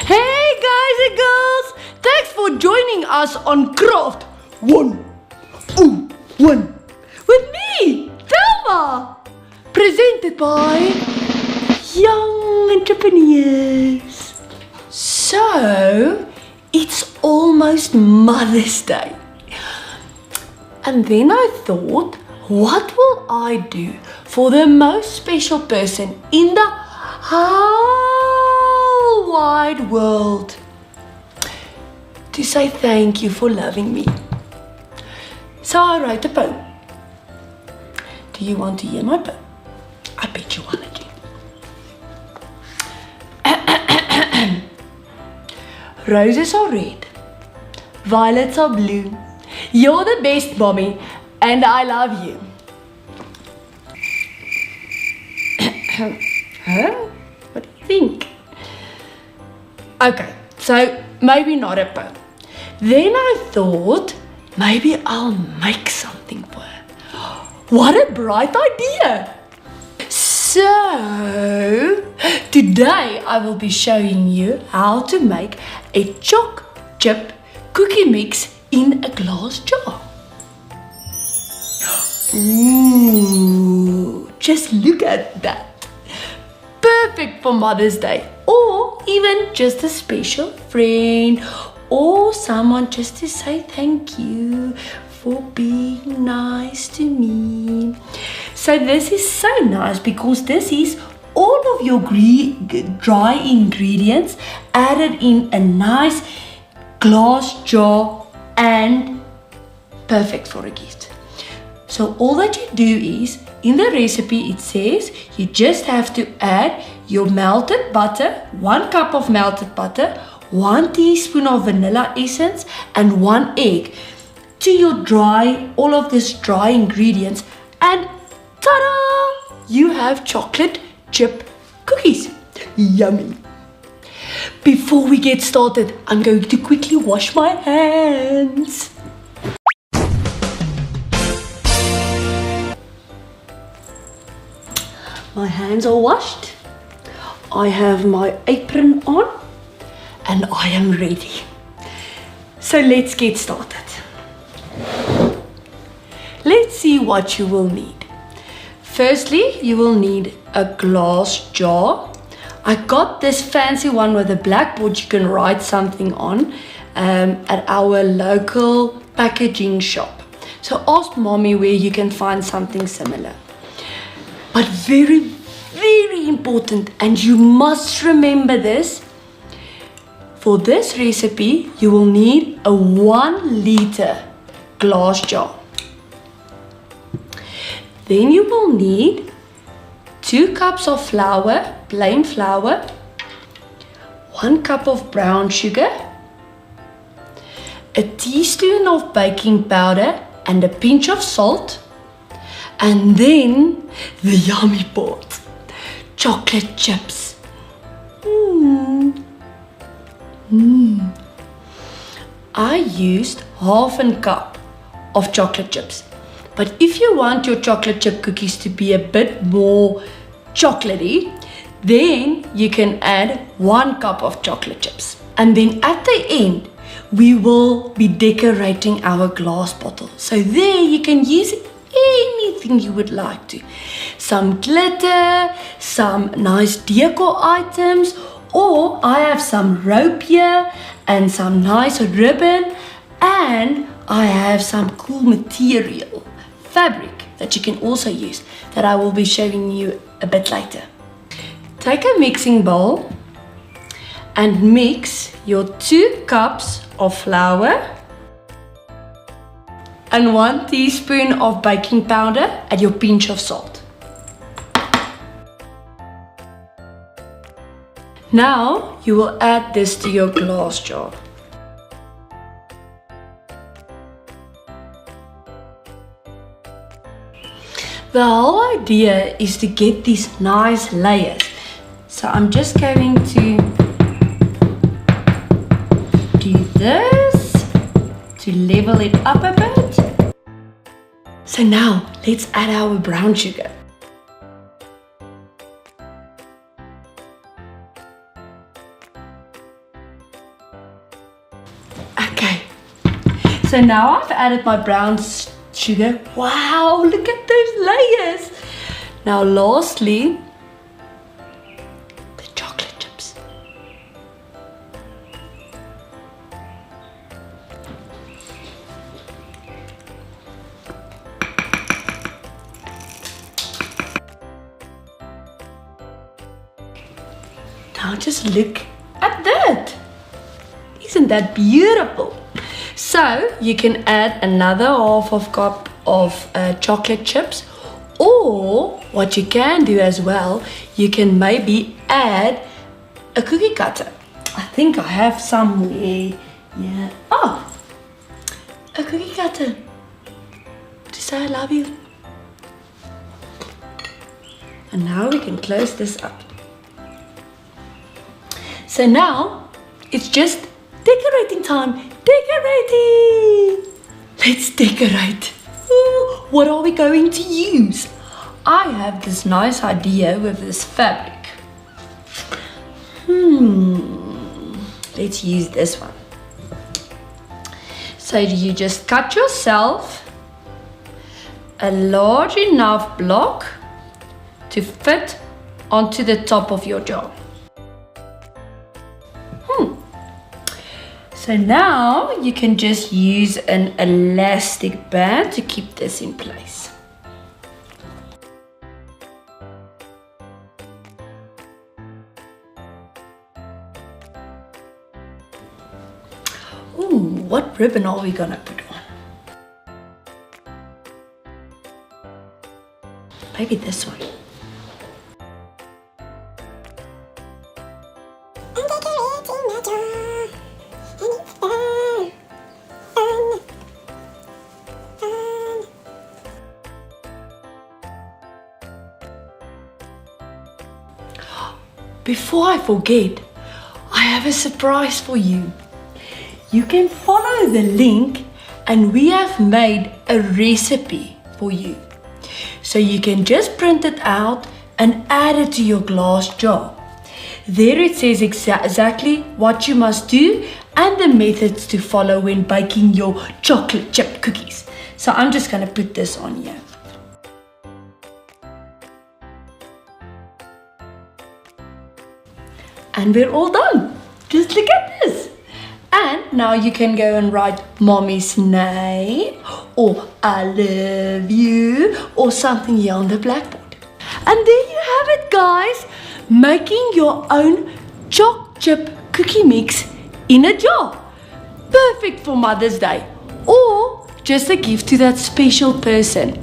Hey guys and girls, thanks for joining us on Craft 101 with me, Thelma, presented by Young Entrepreneurs. So, it's almost Mother's Day. And then I thought, what will I do for the most special person in the whole wide world to say thank you for loving me? So I wrote a poem. Do you want to hear my poem? I bet you want to. Roses are red, violets are blue. You're the best, mommy, and I love you. Huh? What do you think? Okay, so maybe not a poem. Then I thought maybe I'll make something for her. What a bright idea! So, today I will be showing you how to make a choc-chip cookie mix in a glass jar. Ooh, just look at that. Perfect for Mother's Day, or even just a special friend, or someone just to say thank you for being nice to me. So this is so nice because this is all of your dry ingredients added in a nice glass jar and perfect for a gift. So all that you do is, in the recipe it says you just have to add your melted butter, 1 cup of melted butter, 1 teaspoon of vanilla essence and 1 egg to your all of these dry ingredients, and ta-da! You have chocolate chip cookies. Yummy! Before we get started, I'm going to quickly wash my hands. My hands are washed. I have my apron on and I am ready. So let's get started. Let's see what you will need. Firstly, you will need a glass jar. I got this fancy one with a blackboard you can write something on at our local packaging shop. So ask mommy where you can find something similar. But very, very important, and you must remember this. For this recipe, you will need a 1 liter glass jar. Then you will need 2 cups of flour, plain flour, 1 cup of brown sugar, a teaspoon of baking powder and a pinch of salt, and then the yummy part, chocolate chips. I used half a cup of chocolate chips. But if you want your chocolate chip cookies to be a bit more chocolatey, then you can add 1 cup of chocolate chips. And then at the end, we will be decorating our glass bottle. So there you can use anything you would like to. Some glitter, some nice decor items, or I have some rope here and some nice ribbon, and I have some cool material, fabric that you can also use that I will be showing you a bit later. Take a mixing bowl and mix your 2 cups of flour and 1 teaspoon of baking powder and your pinch of salt. Now you will add this to your glass jar. The whole idea is to get these nice layers. So I'm just going to do this to level it up a bit. So now let's add our brown sugar. So now I've added my brown sugar. Wow, look at those layers. Now lastly, the chocolate chips. Now just look at that. Isn't that beautiful? So you can add another half of cup of chocolate chips, or what you can do as well, you can maybe add a cookie cutter. I think I have somewhere. Yeah. Oh, a cookie cutter to say I love you. And now we can close this up. So now it's just decorating time. Decorating! Let's decorate. Ooh, what are we going to use? I have this nice idea with this fabric. Let's use this one. So you just cut yourself a large enough block to fit onto the top of your jar. So now you can just use an elastic band to keep this in place. Ooh, what ribbon are we gonna put on? Maybe this one. Before I forget, I have a surprise for you. You can follow the link and we have made a recipe for you. So you can just print it out and add it to your glass jar. There it says exactly what you must do and the methods to follow when baking your chocolate chip cookies. So I'm just going to put this on here. And we're all done. Just look at this. And now you can go and write mommy's name, or I love you, or something here on the blackboard. And there you have it, guys. Making your own choc-chip cookie mix in a jar. Perfect for Mother's Day, or just a gift to that special person.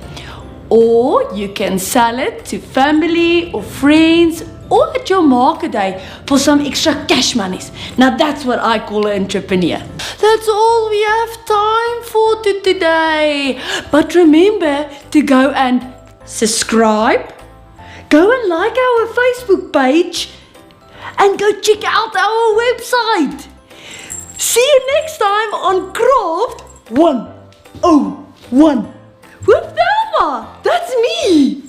Or you can sell it to family or friends, or at your market day for some extra cash monies. Now that's what I call an entrepreneur. That's all we have time for today. But remember to go and subscribe, go and like our Facebook page, and go check out our website. See you next time on Craft 101 with Thelma. That's me.